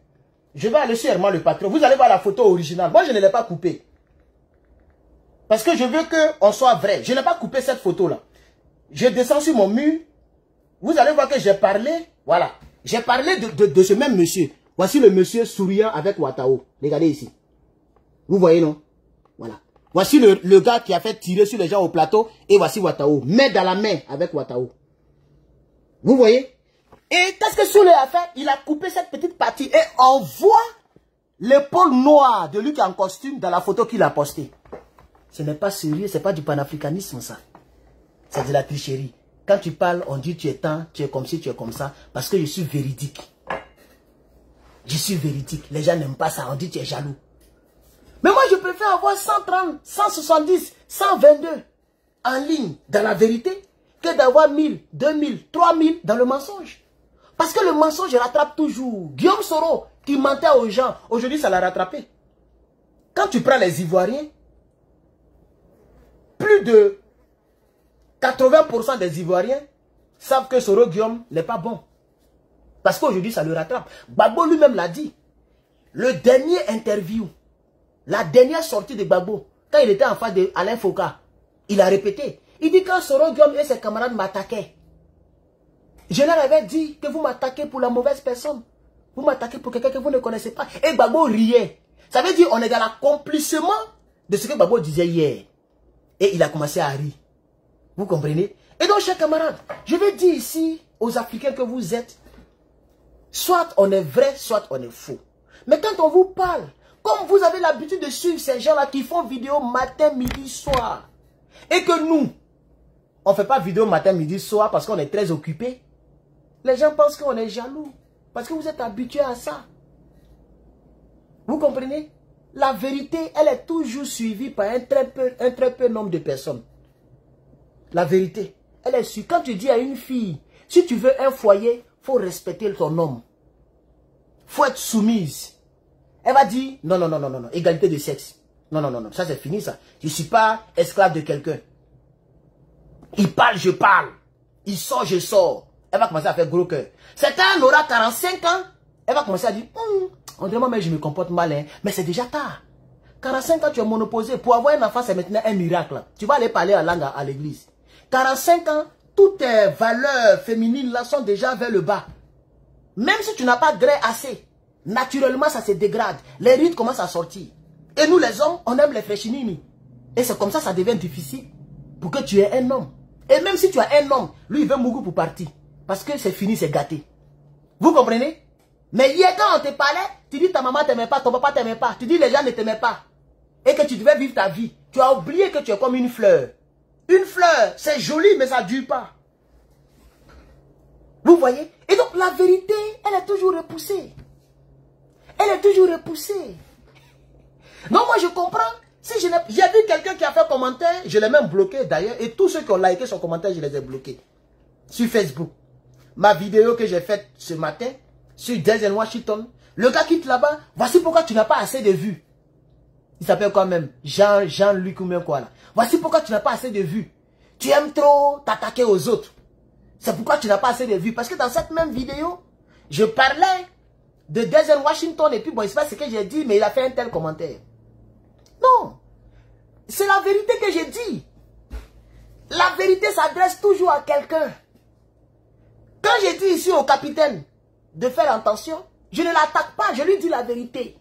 Je vais aller sur Herman le patron. Vous allez voir la photo originale. Moi, je ne l'ai pas coupée. Parce que je veux qu'on soit vrai. Je n'ai pas coupé cette photo-là. Je descends sur mon mur. Vous allez voir que j'ai parlé. Voilà. J'ai parlé de ce même monsieur. Voici le monsieur souriant avec Ouattao. Regardez ici. Vous voyez, non? Voilà. Voici le gars qui a fait tirer sur les gens au plateau. Et voici Ouattao. Main dans la main avec Ouattao. Vous voyez? Et qu'est-ce que Souley a fait? Il a coupé cette petite partie. Et on voit l'épaule noire de lui qui est en costume dans la photo qu'il a postée. Ce n'est pas sérieux. Ce n'est pas du panafricanisme, ça. C'est de la tricherie. Quand tu parles, on dit tu es tant, tu es comme ci, tu es comme ça. Parce que je suis véridique. Je suis véridique. Les gens n'aiment pas ça. On dit tu es jaloux. Mais moi, je préfère avoir 130, 170, 122 en ligne dans la vérité que d'avoir 1000, 2000, 3000 dans le mensonge. Parce que le mensonge rattrape toujours. Guillaume Soro, qui mentait aux gens, aujourd'hui, ça l'a rattrapé. Quand tu prends les Ivoiriens, plus de 80% des Ivoiriens savent que Soro Guillaume n'est pas bon. Parce qu'aujourd'hui, ça le rattrape. Gbagbo lui-même l'a dit. Le dernier interview, la dernière sortie de Gbagbo, quand il était en face d'Alain Foucault, il a répété. Il dit quand Soro Guillaume et ses camarades m'attaquaient, je leur avais dit que vous m'attaquez pour la mauvaise personne. Vous m'attaquez pour quelqu'un que vous ne connaissez pas. Et Gbagbo riait. Ça veut dire qu'on est dans l'accomplissement de ce que Gbagbo disait hier. Et il a commencé à rire. Vous comprenez? Et donc, chers camarades, je vais dire ici aux Africains que vous êtes, soit on est vrai, soit on est faux. Mais quand on vous parle, comme vous avez l'habitude de suivre ces gens-là qui font vidéo matin, midi, soir, et que nous, on ne fait pas vidéo matin, midi, soir parce qu'on est très occupés, les gens pensent qu'on est jaloux. Parce que vous êtes habitués à ça. Vous comprenez? La vérité, elle est toujours suivie par un très peu nombre de personnes. La vérité, elle est suivie. Quand tu dis à une fille, si tu veux un foyer, il faut respecter ton homme. Il faut être soumise. Elle va dire, non, non, non, non, non, égalité de sexe. Non, non, non, non, ça c'est fini ça. Je ne suis pas esclave de quelqu'un. Il parle, je parle. Il sort, je sors. Elle va commencer à faire gros cœur. Certains aura 45 ans. Elle va commencer à dire, on dirait moi, je me comporte mal, hein. Mais c'est déjà tard. 45 ans, tu es monoposé. Pour avoir un enfant, c'est maintenant un miracle. Tu vas aller parler en langue à l'église. 45 ans, toutes tes valeurs féminines là sont déjà vers le bas. Même si tu n'as pas gré assez, naturellement, ça se dégrade. Les rides commencent à sortir. Et nous, les hommes, on aime les fréchinini. Et c'est comme ça, ça devient difficile pour que tu aies un homme. Et même si tu as un homme, lui, il veut mourir pour partir. Parce que c'est fini, c'est gâté. Vous comprenez? Mais hier, quand on te parlait, tu dis ta maman t'aimait pas, ton papa t'aimait pas. Tu dis les gens ne t'aimaient pas. Et que tu devais vivre ta vie. Tu as oublié que tu es comme une fleur. Une fleur, c'est joli, mais ça ne dure pas. Vous voyez? Et donc, la vérité, elle est toujours repoussée. Elle est toujours repoussée. Non, moi, je comprends. Si j'ai vu quelqu'un qui a fait un commentaire, je l'ai même bloqué d'ailleurs. Et tous ceux qui ont liké son commentaire, je les ai bloqués. Sur Facebook. Ma vidéo que j'ai faite ce matin, sur Denzel Washington. Le gars quitte là-bas. Voici pourquoi tu n'as pas assez de vues. Il s'appelle quoi même? Jean-Luc ou même quoi là. Voici pourquoi tu n'as pas assez de vues. Tu aimes trop t'attaquer aux autres. C'est pourquoi tu n'as pas assez de vues. Parce que dans cette même vidéo, je parlais de Denzel Washington. Et puis bon, il ne sait pas ce que j'ai dit, mais il a fait un tel commentaire. Non. C'est la vérité que j'ai dit. La vérité s'adresse toujours à quelqu'un. Quand j'ai dit ici au capitaine de faire attention, je ne l'attaque pas, je lui dis la vérité.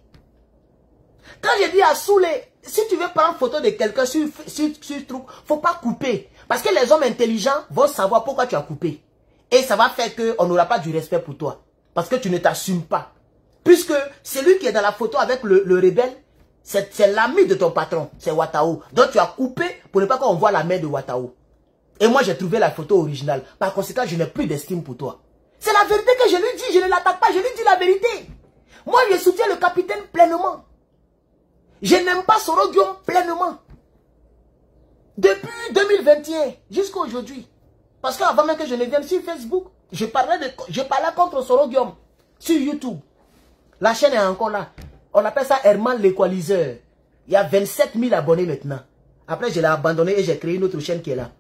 Quand j'ai dit à Souley, si tu veux prendre photo de quelqu'un sur truc, faut pas couper. Parce que les hommes intelligents vont savoir pourquoi tu as coupé. Et ça va faire qu'on n'aura pas du respect pour toi. Parce que tu ne t'assumes pas. Puisque celui qui est dans la photo avec le rebelle, c'est l'ami de ton patron, c'est Ouattao. Donc tu as coupé pour ne pas qu'on voit la main de Ouattao. Et moi j'ai trouvé la photo originale. Par conséquent, je n'ai plus d'estime pour toi. C'est la vérité que je lui dis, je ne l'attaque pas, je lui dis la vérité. Moi je soutiens le capitaine pleinement. Je n'aime pas Soro Guillaume pleinement. Depuis 2021 jusqu'à aujourd'hui. Parce qu'avant même que je ne vienne sur Facebook, je parlais contre Soro Guillaume sur YouTube. La chaîne est encore là. On appelle ça Herman l'équaliseur. Il y a 27 000 abonnés maintenant. Après, je l'ai abandonné et j'ai créé une autre chaîne qui est là.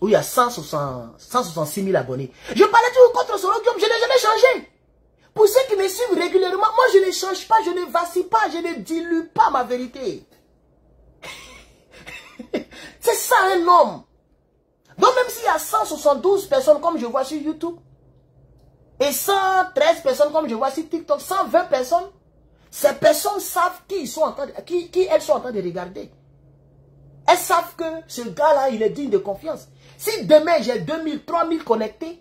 Où il y a 166 000 abonnés. Je parlais toujours contre Soro Guillaume, je n'ai jamais changé. Pour ceux qui me suivent régulièrement, moi je ne change pas, je ne vacille pas, je ne dilue pas ma vérité. C'est ça un homme. Donc même s'il y a 172 personnes comme je vois sur YouTube, et 113 personnes comme je vois sur TikTok, 120 personnes, ces personnes savent qui elles sont en train de regarder. Elles savent que ce gars-là, il est digne de confiance. Si demain j'ai 2000, 3000 connectés,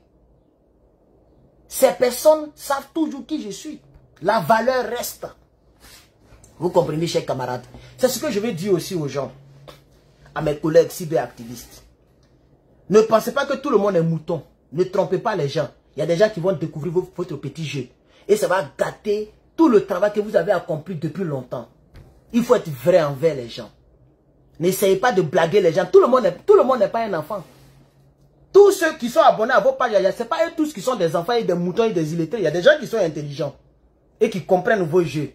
ces personnes savent toujours qui je suis. La valeur reste. Vous comprenez, chers camarades? C'est ce que je vais dire aussi aux gens, à mes collègues cyberactivistes. Ne pensez pas que tout le monde est mouton. Ne trompez pas les gens. Il y a des gens qui vont découvrir votre petit jeu. Et ça va gâter tout le travail que vous avez accompli depuis longtemps. Il faut être vrai envers les gens. N'essayez pas de blaguer les gens. Tout le monde n'est pas un enfant. Tous ceux qui sont abonnés à vos pages, ce n'est pas eux tous qui sont des enfants et des moutons et des illettrés. Il y a des gens qui sont intelligents et qui comprennent vos jeux.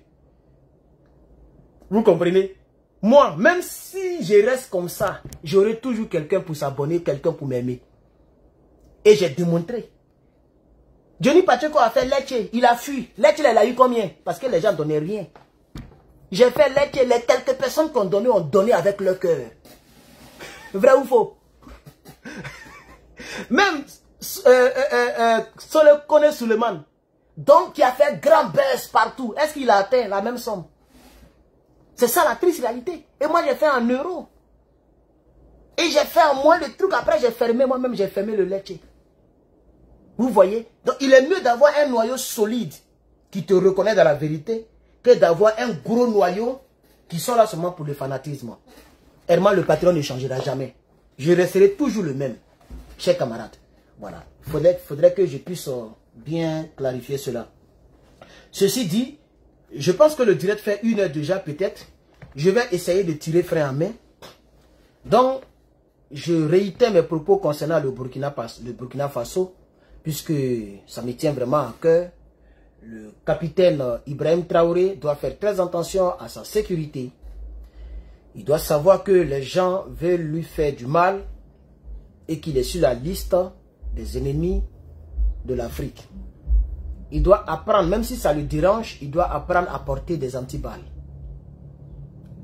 Vous comprenez? Moi, même si je reste comme ça, j'aurai toujours quelqu'un pour s'abonner, quelqu'un pour m'aimer. Et j'ai démontré. Johnny Pacheco a fait Lecce, il a fui. Lecce, il a eu combien? Parce que les gens ne donnaient rien. J'ai fait Lecce, les quelques personnes qui ont donné avec leur cœur. Vrai ou faux? Même Kone Suleiman, donc qui a fait grand buzz partout, est-ce qu'il a atteint la même somme? C'est ça la triste réalité. Et moi j'ai fait en euros. Et j'ai fait en moins de trucs. Après j'ai fermé moi-même, j'ai fermé le Lecce. Vous voyez? Donc il est mieux d'avoir un noyau solide qui te reconnaît dans la vérité que d'avoir un gros noyau qui sont là seulement pour le fanatisme. Herman le patron ne changera jamais. Je resterai toujours le même. Chers camarades, voilà. Faudrait que je puisse bien clarifier cela. Ceci dit, je pense que le direct fait 1 heure déjà peut-être. Je vais essayer de tirer frein en main. Donc, je réitère mes propos concernant le Burkina Faso, puisque ça me tient vraiment à cœur. Le capitaine Ibrahim Traoré doit faire très attention à sa sécurité. Il doit savoir que les gens veulent lui faire du mal et qu'il est sur la liste des ennemis de l'Afrique. Il doit apprendre, même si ça le dérange, il doit apprendre à porter des antiballes.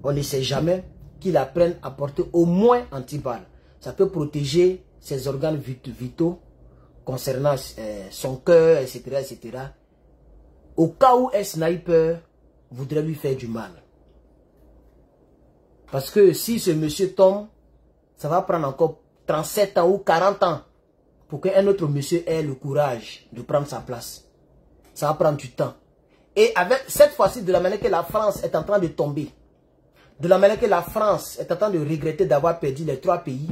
On ne sait jamais qu'il apprenne à porter au moins antiballes. Ça peut protéger ses organes vitaux concernant son cœur, etc., etc. Au cas où un sniper voudrait lui faire du mal. Parce que si ce monsieur tombe, ça va prendre encore 37 ans ou 40 ans pour qu'un autre monsieur ait le courage de prendre sa place. Ça va prendre du temps. Et avec cette fois-ci, de la manière que la France est en train de tomber, de la manière que la France est en train de regretter d'avoir perdu les 3 pays,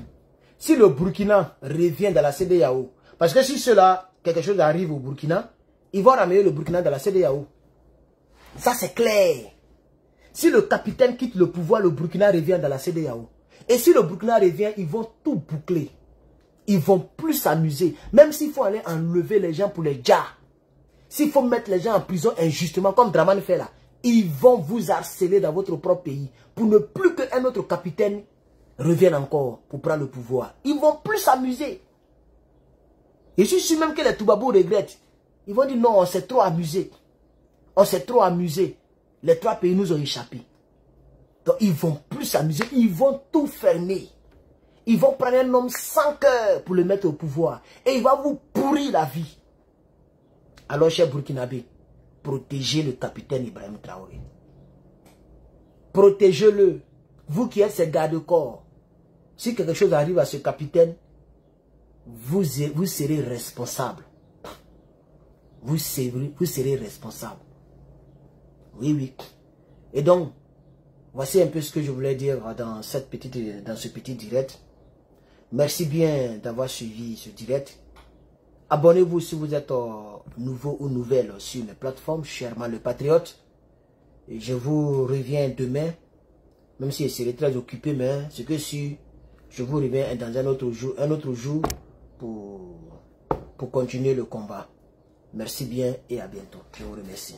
si le Burkina revient dans la CEDEAO, parce que si cela, quelque chose arrive au Burkina, ils vont ramener le Burkina dans la CEDEAO. Ça c'est clair. Si le capitaine quitte le pouvoir, le Burkina revient dans la CEDEAO. Et si le Burkina revient, ils vont tout boucler. Ils vont plus s'amuser. Même s'il faut aller enlever les gens pour les djas. S'il faut mettre les gens en prison injustement, comme Draman fait là, ils vont vous harceler dans votre propre pays pour ne plus qu'un autre capitaine revienne encore pour prendre le pouvoir. Ils vont plus s'amuser. Et je suis sûr même que les Toubabos regrettent. Ils vont dire non, on s'est trop amusé. On s'est trop amusé. Les 3 pays nous ont échappé. Donc ils vont plus s'amuser. Ils vont tout fermer. Ils vont prendre un homme sans cœur pour le mettre au pouvoir. Et il va vous pourrir la vie. Alors, cher Burkinabé, protégez le capitaine Ibrahim Traoré. Protégez-le. Vous qui êtes ses gardes-corps. Si quelque chose arrive à ce capitaine, vous serez responsable. vous serez responsable. Oui, oui. Et donc, voici un peu ce que je voulais dire dans ce petit direct. Merci bien d'avoir suivi ce direct. Abonnez-vous si vous êtes nouveau ou nouvelle sur les plateformes. Sherman le Patriote. Et je vous reviens demain. Même si je serai très occupé, mais c'est que si je vous reviens dans un autre jour pour continuer le combat. Merci bien et à bientôt. Je vous remercie.